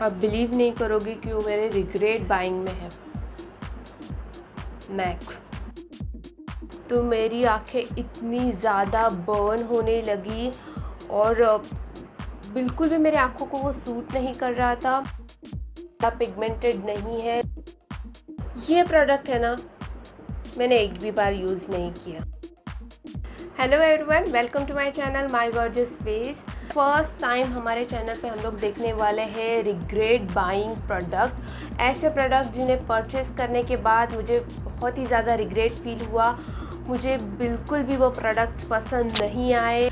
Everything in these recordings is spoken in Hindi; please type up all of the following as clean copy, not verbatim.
आप बिलीव नहीं करोगे कि वो मेरे रिग्रेट बाइंग में है, मैक। तो मेरी आंखें इतनी ज़्यादा बर्न होने लगी और बिल्कुल भी मेरी आंखों को वो सूट नहीं कर रहा था, पिगमेंटेड नहीं है। ये प्रोडक्ट है ना, मैंने एक भी बार यूज़ नहीं किया। Hello everyone, welcome to my channel my gorgeous face. First time हमारे चैनल पे हम लोग देखने वाले हैं रिग्रेट बाइंग प्रोडक्ट। ऐसे प्रोडक्ट जिन्हें परचेज़ करने के बाद मुझे बहुत ही ज़्यादा रिग्रेट फील हुआ। मुझे बिल्कुल भी वो प्रोडक्ट पसंद नहीं आए,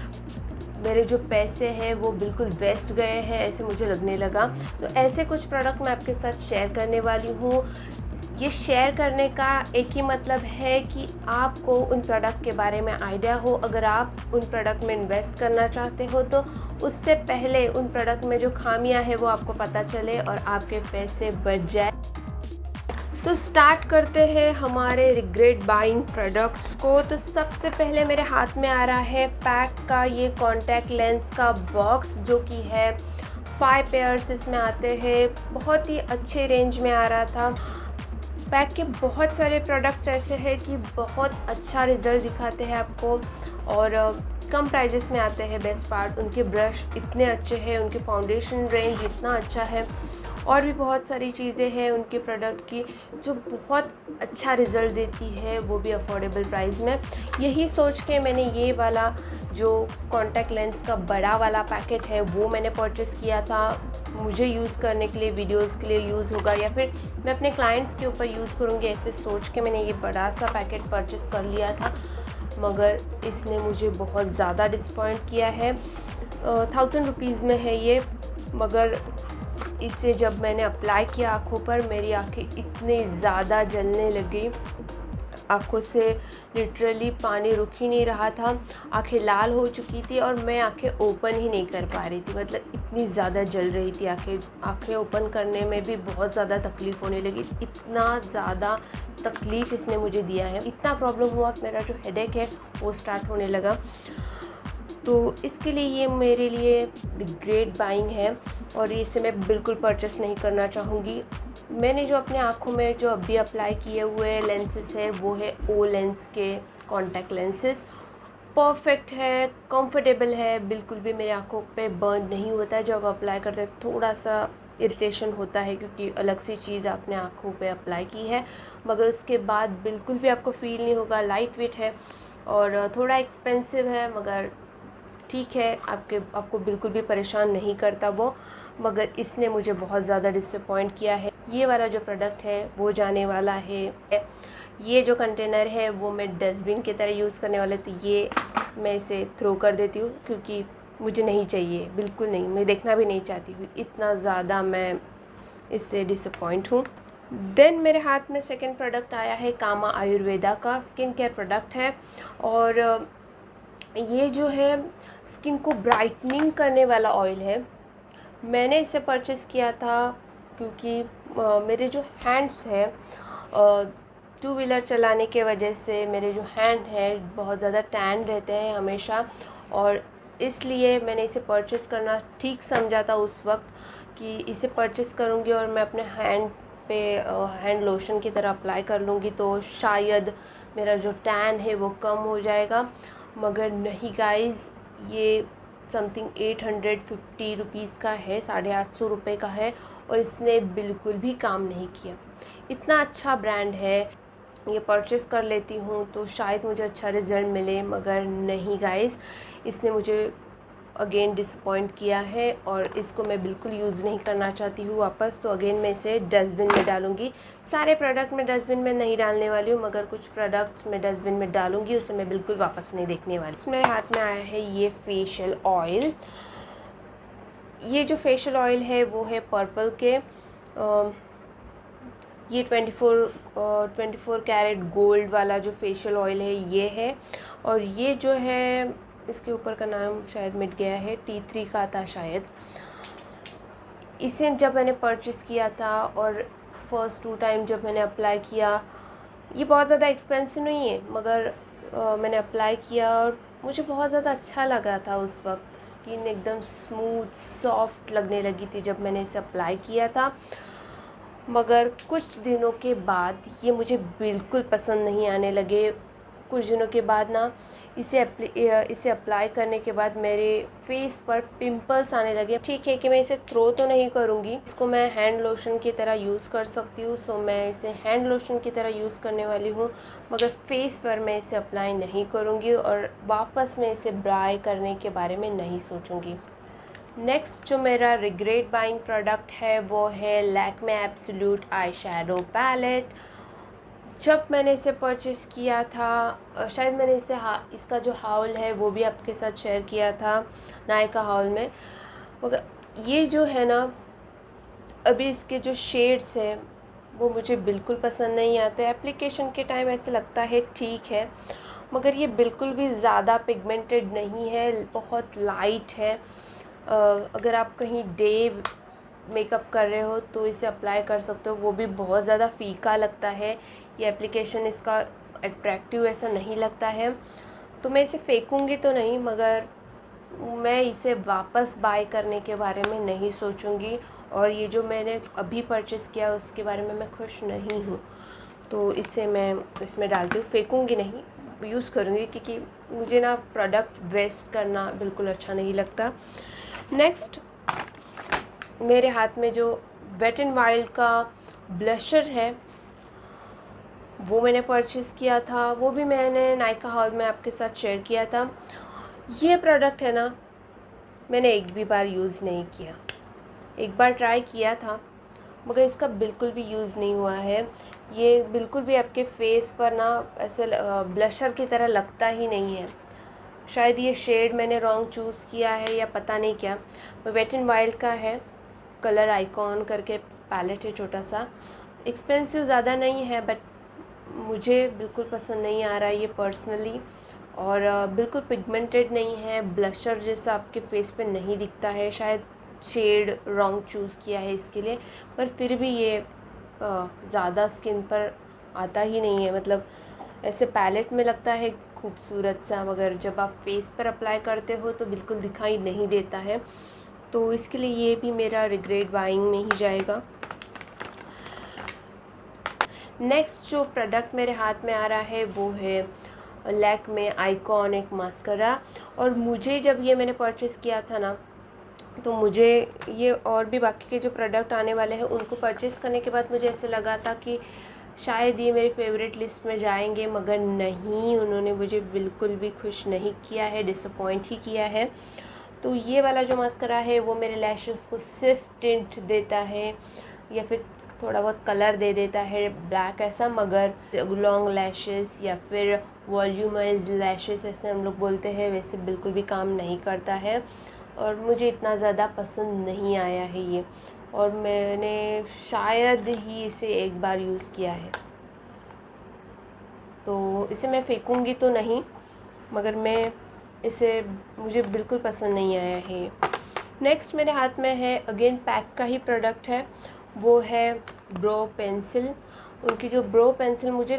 मेरे जो पैसे हैं वो बिल्कुल वेस्ट गए हैं, ऐसे मुझे लगने लगा। तो ऐसे कुछ प्रोडक्ट मैं आपके साथ शेयर करने वाली हूँ। ये शेयर करने का एक ही मतलब है कि आपको उन प्रोडक्ट के बारे में आइडिया हो। अगर आप उन प्रोडक्ट में इन्वेस्ट करना चाहते हो तो उससे पहले उन प्रोडक्ट में जो खामियां हैं वो आपको पता चले और आपके पैसे बच जाए। तो स्टार्ट करते हैं हमारे रिग्रेट बाइंग प्रोडक्ट्स को। तो सबसे पहले मेरे हाथ में आ रहा है पैक का ये कॉन्टैक्ट लेंस का बॉक्स, जो कि है 5 पेयर्स इसमें आते हैं। बहुत ही अच्छे रेंज में आ रहा था। पैक के बहुत सारे प्रोडक्ट्स ऐसे हैं कि बहुत अच्छा रिज़ल्ट दिखाते हैं आपको और कम प्राइजेस में आते हैं। बेस्ट पार्ट, उनके ब्रश इतने अच्छे हैं, उनके फाउंडेशन रेंज इतना अच्छा है और भी बहुत सारी चीज़ें हैं उनके प्रोडक्ट की जो बहुत अच्छा रिज़ल्ट देती है, वो भी अफोर्डेबल प्राइस में। यही सोच के मैंने ये वाला जो कॉन्टैक्ट लेंस का बड़ा वाला पैकेट है वो मैंने परचेज़ किया था। मुझे यूज़ करने के लिए, वीडियोस के लिए यूज़ होगा या फिर मैं अपने क्लाइंट्स के ऊपर यूज़ करूँगी, ऐसे सोच के मैंने ये बड़ा सा पैकेट परचेज़ कर लिया था। मगर इसने मुझे बहुत ज़्यादा डिसपॉइंट किया है। 1000 रुपीज़ में है ये, मगर इसे जब मैंने अप्लाई किया आँखों पर, मेरी आँखें इतनी ज़्यादा जलने लगी, आँखों से लिटरली पानी रुक ही नहीं रहा था। आँखें लाल हो चुकी थी और मैं आँखें ओपन ही नहीं कर पा रही थी, मतलब इतनी ज़्यादा जल रही थी आँखें ओपन करने में भी बहुत ज़्यादा तकलीफ़ होने लगी। इतना ज़्यादा तकलीफ़ इसने मुझे दिया है, इतना प्रॉब्लम हुआ कि मेरा जो हेडेक है वो स्टार्ट होने लगा। तो इसके लिए ये मेरे लिए ग्रेट बाइंग है और इसे मैं बिल्कुल परचेस नहीं करना चाहूँगी। मैंने जो अपने आँखों में जो अभी अप्लाई किए हुए लेंसेस है वो है ओलेंस के कॉन्टैक्ट लेंसेस। परफेक्ट है, कंफर्टेबल है, बिल्कुल भी मेरे आँखों पे बर्न नहीं होता है। जब अप्लाई करते हैं थोड़ा सा इरिटेशन होता है क्योंकि अलग सी चीज़ आपने आँखों पे अप्लाई की है, मगर उसके बाद बिल्कुल भी आपको फ़ील नहीं होगा। लाइट वेट है और थोड़ा एक्सपेंसिव है, मगर ठीक है, आपको बिल्कुल भी परेशान नहीं करता वो। मगर इसने मुझे बहुत ज़्यादा डिसअपॉइंट किया है। ये वाला जो प्रोडक्ट है वो जाने वाला है। ये जो कंटेनर है वो मैं डस्टबिन की तरह यूज़ करने वाले, तो ये मैं इसे थ्रो कर देती हूँ क्योंकि मुझे नहीं चाहिए, बिल्कुल नहीं, मैं देखना भी नहीं चाहती हूँ। इतना ज़्यादा मैं इससे डिसअपॉइंट हूँ। देन मेरे हाथ में सेकेंड प्रोडक्ट आया है कामा आयुर्वेदा का स्किन केयर प्रोडक्ट है और ये जो है स्किन को ब्राइटनिंग करने वाला ऑयल है। मैंने इसे परचेज़ किया था क्योंकि मेरे जो हैंड्स हैं, टू व्हीलर चलाने के वजह से मेरे जो हैंड हैं बहुत ज़्यादा टैन रहते हैं हमेशा, और इसलिए मैंने इसे परचेज़ करना ठीक समझा था उस वक्त कि इसे परचेज़ करूँगी और मैं अपने हैंड पे हैंड लोशन की तरह अप्लाई कर लूँगी तो शायद मेरा जो टैन है वो कम हो जाएगा। मगर नहीं गाइज़, ये समथिंग 850 रुपीज़ का है, 850 रुपये का है और इसने बिल्कुल भी काम नहीं किया। इतना अच्छा ब्रांड है, ये परचेज़ कर लेती हूँ तो शायद मुझे अच्छा रिज़ल्ट मिले, मगर नहीं गाइज़, इसने मुझे अगेन डिसअपॉइंट किया है और इसको मैं बिल्कुल यूज़ नहीं करना चाहती हूँ वापस। तो अगेन मैं इसे डस्टबिन में डालूँगी। सारे प्रोडक्ट मैं डस्टबिन में नहीं डालने वाली हूँ, मगर कुछ प्रोडक्ट्स मैं डस्टबिन में डालूँगी, उसे मैं बिल्कुल वापस नहीं देखने वाली। इसमें हाथ में आया है ये फेशियल ऑयल। ये जो फेशियल ऑयल है वो है पर्पल के। ये 24 कैरेट गोल्ड वाला जो फेशियल ऑयल है ये है। और ये जो है, इसके ऊपर का नाम शायद मिट गया है, T3 का था शायद। इसे जब मैंने परचेज़ किया था और फर्स्ट 2 टाइम जब मैंने अप्लाई किया, ये बहुत ज़्यादा एक्सपेंसिव नहीं है, मगर मैंने अप्लाई किया और मुझे बहुत ज़्यादा अच्छा लगा था उस वक्त। स्किन एकदम स्मूथ सॉफ्ट लगने लगी थी जब मैंने इसे अप्लाई किया था। मगर कुछ दिनों के बाद ये मुझे बिल्कुल पसंद नहीं आने लगे। कुछ दिनों के बाद ना इसे अप्लाई करने के बाद मेरे फेस पर पिंपल्स आने लगे। ठीक है कि मैं इसे थ्रो तो नहीं करूँगी, इसको मैं हैंड लोशन की तरह यूज़ कर सकती हूँ, सो मैं इसे हैंड लोशन की तरह यूज़ करने वाली हूँ। मगर फेस पर मैं इसे अप्लाई नहीं करूँगी और वापस मैं इसे बाय करने के बारे में नहीं सोचूँगी। नेक्स्ट जो मेरा रिग्रेट बाइंग प्रोडक्ट है वो है Lakme absolute eye shadow palette. जब मैंने इसे परचेस किया था, शायद मैंने इसका जो हाउल है वो भी आपके साथ शेयर किया था नायका हाउल में। मगर ये जो है ना, अभी इसके जो शेड्स हैं वो मुझे बिल्कुल पसंद नहीं आते। एप्लीकेशन के टाइम ऐसे लगता है ठीक है, मगर ये बिल्कुल भी ज़्यादा पिगमेंटेड नहीं है, बहुत लाइट है। अगर आप कहीं डे मेकअप कर रहे हो तो इसे अप्लाई कर सकते हो, वो भी बहुत ज़्यादा फीका लगता है। ये एप्लीकेशन इसका अट्रैक्टिव ऐसा नहीं लगता है, तो मैं इसे फेंकूँगी तो नहीं, मगर मैं इसे वापस बाय करने के बारे में नहीं सोचूंगी। और ये जो मैंने अभी परचेस किया उसके बारे में मैं खुश नहीं हूँ, तो इससे मैं इसमें डालती हूँ, फेंकूँगी नहीं, यूज़ करूँगी, क्योंकि मुझे ना प्रोडक्ट वेस्ट करना बिल्कुल अच्छा नहीं लगता। नेक्स्ट मेरे हाथ में जो वेट एंड वाइल्ड का ब्लशर है वो मैंने परचेस किया था, वो भी मैंने नायका हाउल में आपके साथ शेयर किया था। ये प्रोडक्ट है ना, मैंने एक भी बार यूज़ नहीं किया। एक बार ट्राई किया था मगर इसका बिल्कुल भी यूज़ नहीं हुआ है। ये बिल्कुल भी आपके फेस पर ना ऐसे ब्लशर की तरह लगता ही नहीं है। शायद ये शेड मैंने रॉन्ग चूज़ किया है या पता नहीं क्या। वेट एंड वाइल्ड का है, कलर आइकॉन करके पैलेट है, छोटा सा, एक्सपेंसिव ज़्यादा नहीं है, बट मुझे बिल्कुल पसंद नहीं आ रहा है ये पर्सनली। और बिल्कुल पिगमेंटेड नहीं है, ब्लशर जैसा आपके फेस पे नहीं दिखता है। शायद शेड रॉन्ग चूज़ किया है इसके लिए, पर फिर भी ये ज़्यादा स्किन पर आता ही नहीं है। मतलब ऐसे पैलेट में लगता है खूबसूरत सा, मगर जब आप फेस पर अप्लाई करते हो तो बिल्कुल दिखाई नहीं देता है। तो इसके लिए ये भी मेरा रिग्रेट बाइंग में ही जाएगा। नेक्स्ट जो प्रोडक्ट मेरे हाथ में आ रहा है वो है लैक्मे आइकॉनिक मास्करा। और मुझे जब ये मैंने परचेज़ किया था ना, तो मुझे ये और भी बाकी के जो प्रोडक्ट आने वाले हैं उनको परचेज़ करने के बाद मुझे ऐसे लगा था कि शायद ये मेरी फेवरेट लिस्ट में जाएंगे, मगर नहीं, उन्होंने मुझे बिल्कुल भी खुश नहीं किया है, डिसअपॉइंट ही किया है। तो ये वाला जो मास्करा है वो मेरे लैशेस को सिर्फ टिंट देता है या फिर थोड़ा बहुत कलर दे देता है ब्लैक ऐसा, मगर लॉन्ग लैशेस या फिर वॉल्यूमाइज लैशेस ऐसे हम लोग बोलते हैं, वैसे बिल्कुल भी काम नहीं करता है और मुझे इतना ज़्यादा पसंद नहीं आया है ये। और मैंने शायद ही इसे एक बार यूज़ किया है, तो इसे मैं फेंकूँगी तो नहीं, मगर मुझे बिल्कुल पसंद नहीं आया है। नेक्स्ट मेरे हाथ में है अगेन पैक का ही प्रोडक्ट है, वो है ब्रो पेंसिल। उनकी जो ब्रो पेंसिल, मुझे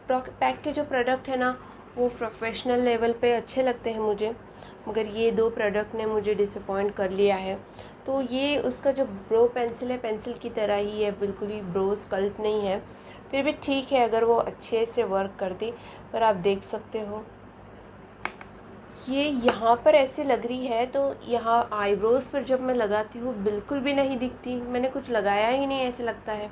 पैक के जो प्रोडक्ट है ना वो प्रोफेशनल लेवल पे अच्छे लगते हैं मुझे, मगर ये दो प्रोडक्ट ने मुझे डिसअपॉइंट कर लिया है। तो ये उसका जो ब्रो पेंसिल है, पेंसिल की तरह ही है, बिल्कुल ही ब्रो स्कल्प नहीं है, फिर भी ठीक है अगर वो अच्छे से वर्क कर दी। पर आप देख सकते हो ये यहाँ पर ऐसे लग रही है, तो यहाँ आईब्रोज़ पर जब मैं लगाती हूँ बिल्कुल भी नहीं दिखती, मैंने कुछ लगाया ही नहीं ऐसे लगता है।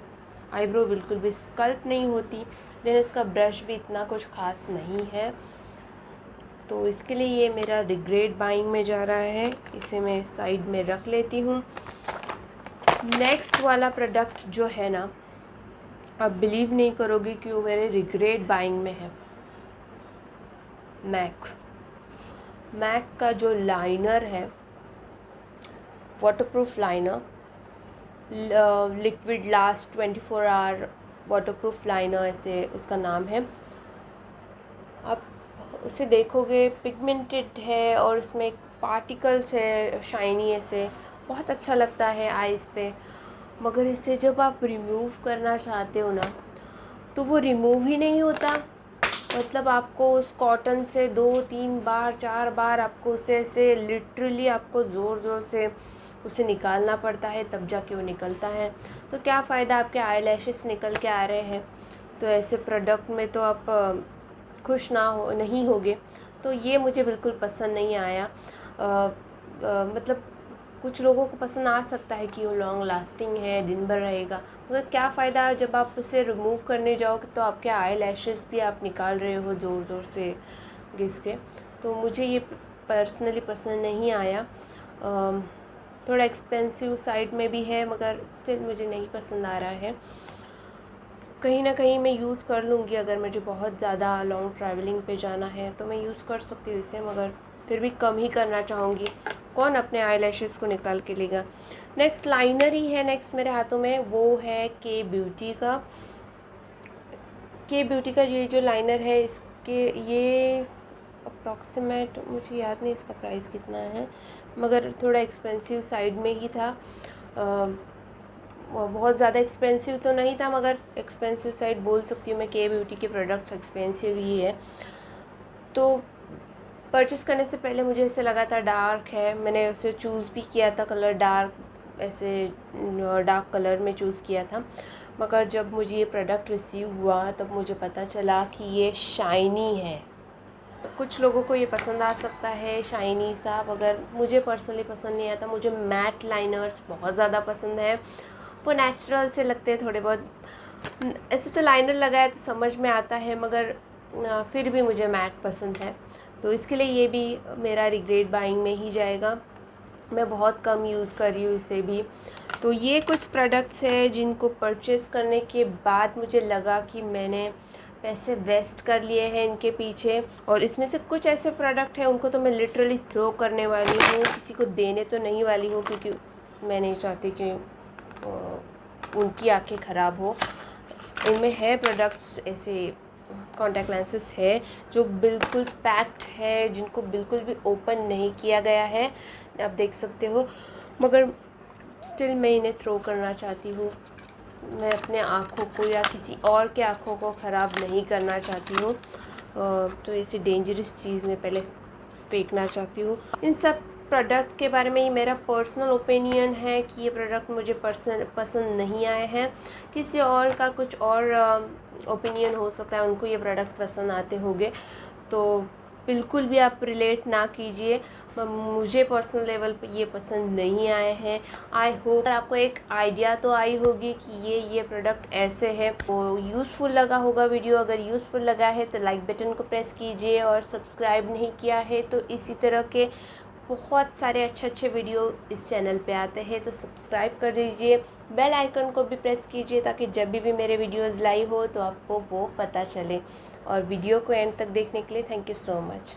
आईब्रो बिल्कुल भी स्कल्प नहीं होती, देन इसका ब्रश भी इतना कुछ खास नहीं है, तो इसके लिए ये मेरा रिग्रेट बाइंग में जा रहा है। इसे मैं साइड में रख लेती हूँ। नेक्स्ट वाला प्रोडक्ट जो है ना, आप बिलीव नहीं करोगे कि वो मेरे रिग्रेट बाइंग में है। मैक का जो लाइनर है, waterproof liner, liquid last 24 hour waterproof liner ऐसे उसका नाम है। आप उसे देखोगे पिगमेंटेड है और उसमें पार्टिकल्स है शाइनी ऐसे, बहुत अच्छा लगता है आईज़ पे, मगर इसे जब आप रिमूव करना चाहते हो ना तो वो रिमूव ही नहीं होता। मतलब आपको उस कॉटन से 2-3 बार 4 बार आपको उसे ऐसे लिटरली आपको ज़ोर-ज़ोर से उसे निकालना पड़ता है, तब जाके वो निकलता है। तो क्या फ़ायदा, आपके आईलैशेस निकल के आ रहे हैं, तो ऐसे प्रोडक्ट में तो आप खुश नहीं होगे। तो ये मुझे बिल्कुल पसंद नहीं आया। मतलब कुछ लोगों को पसंद आ सकता है कि वो लॉन्ग लास्टिंग है, दिन भर रहेगा, मगर क्या फ़ायदा जब आप उसे रिमूव करने जाओ तो आपके आई लैशेस भी आप निकाल रहे हो ज़ोर ज़ोर से घिस के। तो मुझे ये पर्सनली पसंद नहीं आया। थोड़ा एक्सपेंसिव साइड में भी है, मगर स्टिल मुझे नहीं पसंद आ रहा है। कहीं ना कहीं मैं यूज़ कर लूँगी, अगर मुझे बहुत ज़्यादा लॉन्ग ट्रैवलिंग पे जाना है तो मैं यूज़ कर सकती हूँ इसे, मगर फिर भी कम ही करना चाहूँगी। कौन अपने आई लैशेज़ को निकाल के लेगा। नेक्स्ट लाइनर ही है नेक्स्ट मेरे हाथों में, वो है के ब्यूटी का। के ब्यूटी का ये जो लाइनर है, इसके ये अप्रॉक्सीमेट मुझे याद नहीं इसका प्राइस कितना है, मगर थोड़ा एक्सपेंसिव साइड में ही था। बहुत ज़्यादा एक्सपेंसिव तो नहीं था, मगर एक्सपेंसिव साइड बोल सकती हूँ मैं। के ब्यूटी के प्रोडक्ट्स एक्सपेंसिव ही है। तो परचेज़ करने से पहले मुझे ऐसे लगा था डार्क है, मैंने उसे चूज़ भी किया था कलर डार्क, ऐसे डार्क कलर में चूज़ किया था। मगर जब मुझे ये प्रोडक्ट रिसीव हुआ तब मुझे पता चला कि ये शाइनी है। तो कुछ लोगों को ये पसंद आ सकता है शाइनी सा, मगर मुझे पर्सनली पसंद नहीं आता। मुझे मैट लाइनर्स बहुत ज़्यादा पसंद है, वो नेचुरल से लगते हैं थोड़े बहुत। ऐसे तो लाइनर लगाया तो समझ में आता है, मगर फिर भी मुझे मैट पसंद है, तो इसके लिए ये भी मेरा रिग्रेट बाइंग में ही जाएगा। मैं बहुत कम यूज़ कर रही हूँ इसे भी। तो ये कुछ प्रोडक्ट्स हैं जिनको परचेज़ करने के बाद मुझे लगा कि मैंने पैसे वेस्ट कर लिए हैं इनके पीछे। और इसमें से कुछ ऐसे प्रोडक्ट हैं उनको तो मैं लिटरली थ्रो करने वाली हूँ, किसी को देने तो नहीं वाली हूँ, क्योंकि मैं नहीं चाहती कि उनकी आंखें ख़राब हो। इनमें है प्रोडक्ट्स ऐसे कॉन्टैक्ट लेंसेज है जो बिल्कुल पैक्ड है, जिनको बिल्कुल भी ओपन नहीं किया गया है, आप देख सकते हो, मगर स्टिल मैं इन्हें थ्रो करना चाहती हूँ। मैं अपने आँखों को या किसी और के आँखों को ख़राब नहीं करना चाहती हूँ। तो ऐसी डेंजरस चीज़ मैं पहले फेंकना चाहती हूँ। इन सब प्रोडक्ट के बारे में ये मेरा पर्सनल ओपिनियन है कि ये प्रोडक्ट मुझे पसंद नहीं आए हैं। किसी और का कुछ और ओपिनियन हो सकता है, उनको ये प्रोडक्ट पसंद आते होंगे, तो बिल्कुल भी आप रिलेट ना कीजिए। मुझे पर्सनल लेवल पे ये पसंद नहीं आए हैं। आई होप आपको एक आइडिया तो आई होगी कि ये प्रोडक्ट ऐसे है। तो यूज़फुल लगा होगा वीडियो। अगर यूज़फुल लगा है तो लाइक बटन को प्रेस कीजिए, और सब्सक्राइब नहीं किया है तो इसी तरह के बहुत सारे अच्छे वीडियो इस चैनल पे आते हैं, तो सब्सक्राइब कर दीजिए। बेल आइकन को भी प्रेस कीजिए ताकि जब भी मेरे वीडियोज़ लाइव हो तो आपको वो पता चले। और वीडियो को एंड तक देखने के लिए थैंक यू सो मच।